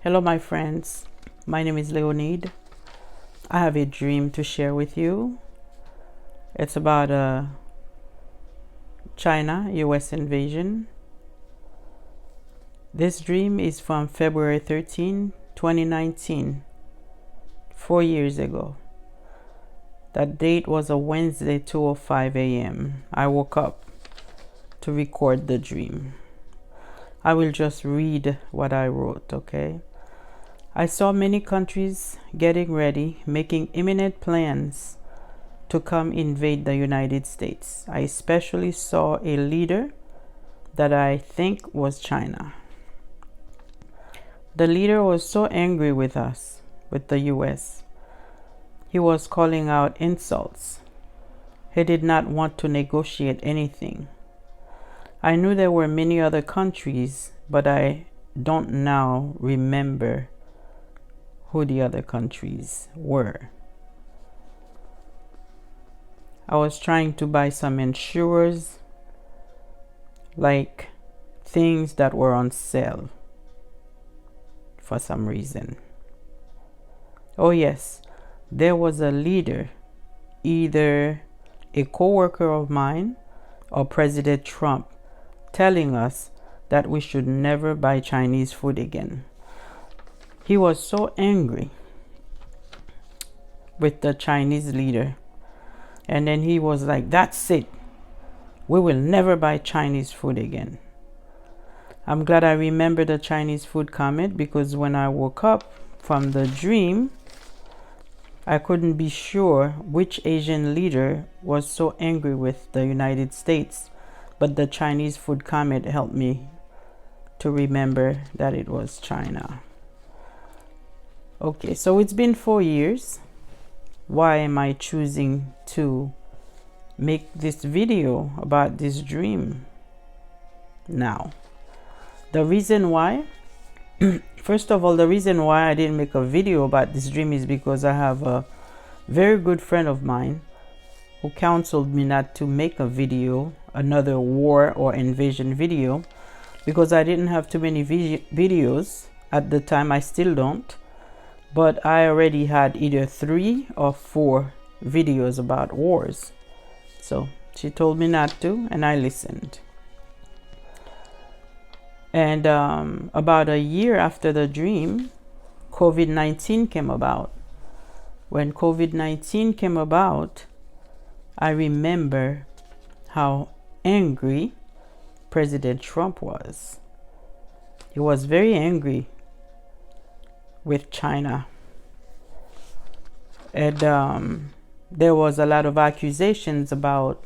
Hello, my friends. My name is Leonid. I have a dream to share with you. It's about China US invasion. This dream is from February 13, 2019, 4 years ago. That date was a Wednesday, 2:05 a.m. I woke up to record the dream. I will just read what I wrote, okay? I saw many countries getting ready, making imminent plans to come invade the United States. I especially saw a leader that I think was China. The leader was so angry with us, with the US. He was calling out insults. He did not want to negotiate anything. I knew there were many other countries, but I don't now remember who the other countries were. I was trying to buy some insurers, like things that were on sale for some reason. Oh yes, there was a leader, either a co-worker of mine or President Trump, telling us that we should never buy Chinese food again. He was so angry with the Chinese leader. And then he was like, that's it. We will never buy Chinese food again. I'm glad I remember the Chinese food comment, because when I woke up from the dream, I couldn't be sure which Asian leader was so angry with the United States. But the Chinese food comment helped me to remember that it was China. Okay, so it's been 4 years. Why am I choosing to make this video about this dream now? The reason why, first of all, the reason why I didn't make a video about this dream is because I have a very good friend of mine who counseled me not to make a video, another war or invasion video, because I didn't have too many videos at the time. I still don't. But I already had either 3 or 4 videos about wars. So she told me not to, and I listened. And about a year after the dream, COVID-19 came about. When COVID-19 came about, I remember how angry President Trump was. He was very angry with China. And there was a lot of accusations about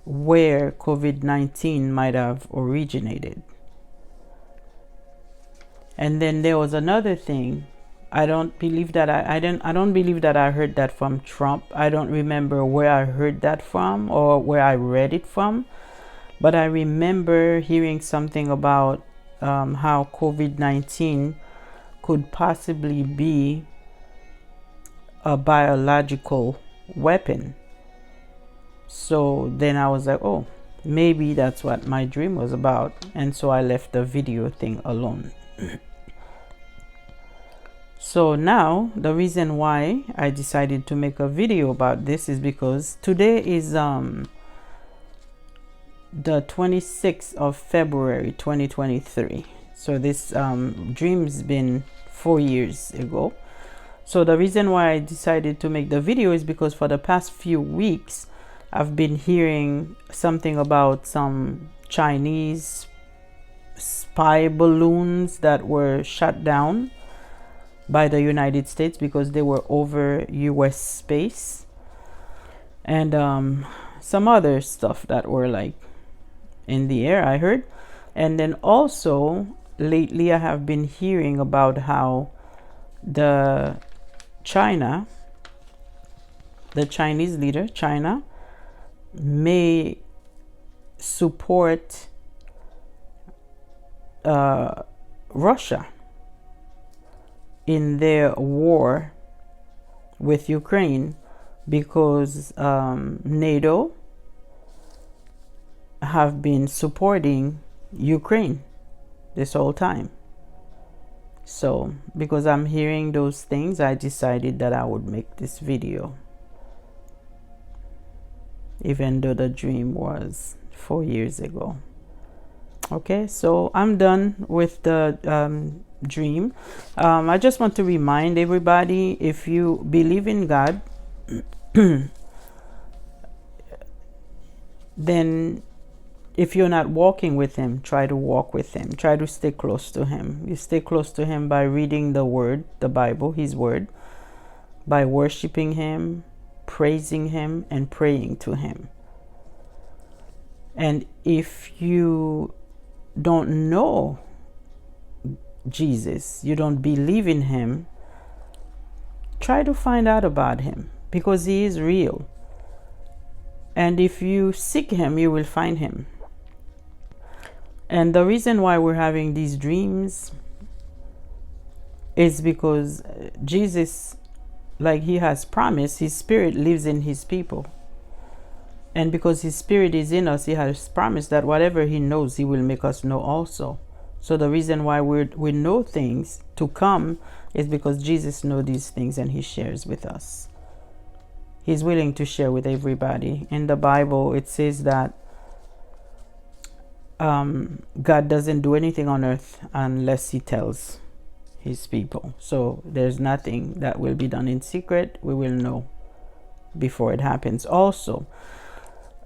where COVID-19 might have originated. And then there was another thing. I don't believe that I don't believe that I heard that from Trump. I don't remember where I heard that from or where I read it from. But I remember hearing something about how COVID-19 could possibly be a biological weapon. So then I was like, oh, maybe that's what my dream was about. And so I left the video thing alone. So now the reason why I decided to make a video about this is because today is the 26th of February 2023. So this dream's been 4 years ago. So the reason why I decided to make the video is because for the past few weeks I've been hearing something about some Chinese spy balloons that were shot down by the United States because they were over US space, and some other stuff that were like in the air, I heard. And then also lately I have been hearing about how the Chinese leader, China, may support Russia in their war with Ukraine, because NATO have been supporting Ukraine this whole time. So because I'm hearing those things, I decided that I would make this video, even though the dream was 4 years ago. Okay, so I'm done with the dream. I just want to remind everybody, if you believe in God, then if you're not walking with him, try to walk with him. Try to stay close to him. You stay close to him by reading the word, the Bible, his word, by worshiping him, praising him, and praying to him. And if you don't know Jesus, you don't believe in him, try to find out about him, because he is real. And if you seek him, you will find him. And the reason why we're having these dreams is because Jesus, like he has promised, his spirit lives in his people. And because his spirit is in us, he has promised that whatever he knows, he will make us know also. So the reason why we know things to come is because Jesus knows these things and he shares with us. He's willing to share with everybody. In the Bible, it says that God doesn't do anything on earth unless he tells his people. So there's nothing that will be done in secret. We will know before it happens. Also,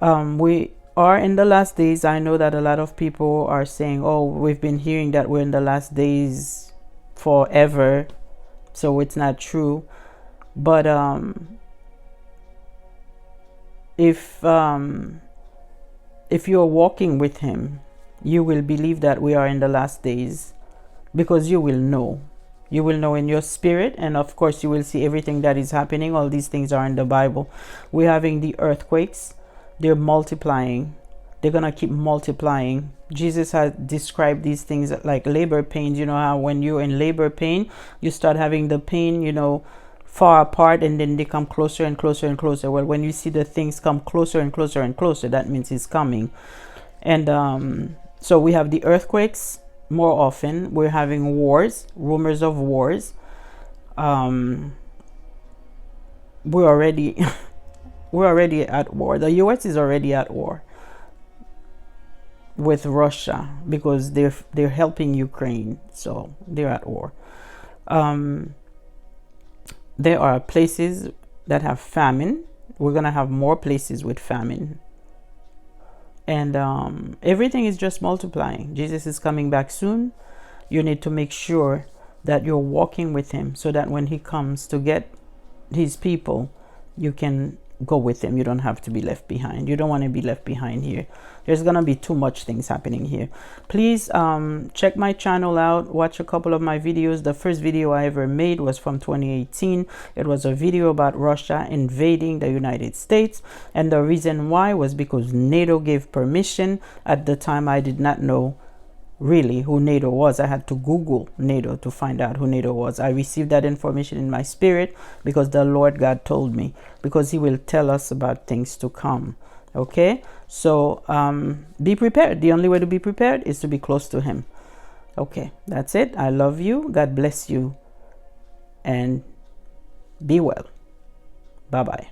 we are in the last days. I know that a lot of people are saying, oh, we've been hearing that we're in the last days forever, so it's not true. But if you're walking with him, you will believe that we are in the last days, because you will know. You will know in your spirit, and of course you will see everything that is happening. All these things are in the Bible. We're having the earthquakes. They're multiplying. They're going to keep multiplying. Jesus has described these things like labor pains. You know how when you're in labor pain, you start having the pain, far apart, and then they come closer and closer and closer. Well, when you see the things come closer and closer and closer, that means it's coming. And so we have the earthquakes more often. We're having wars, rumors of wars. We're already at war. The US is already at war with Russia because they're helping Ukraine, so they're at war. There are places that have famine. We're gonna have more places with famine, and everything is just multiplying. Jesus is coming back soon. You need to make sure that you're walking with him, so that when he comes to get his people, you can go with him. You don't have to be left behind. You don't want to be left behind here. There's gonna be too much things happening here. Please check my channel out. Watch a couple of my videos. The first video I ever made was from 2018. It was a video about Russia invading the United States, and the reason why was because NATO gave permission. At the time, I did not know really who NATO was. I had to Google NATO to find out who NATO was. I received that information in my spirit because the Lord God told me, because he will tell us about things to come. Okay, so be prepared. The only way to be prepared is to be close to him. Okay, that's it. I love you. God bless you, and be well. Bye-bye.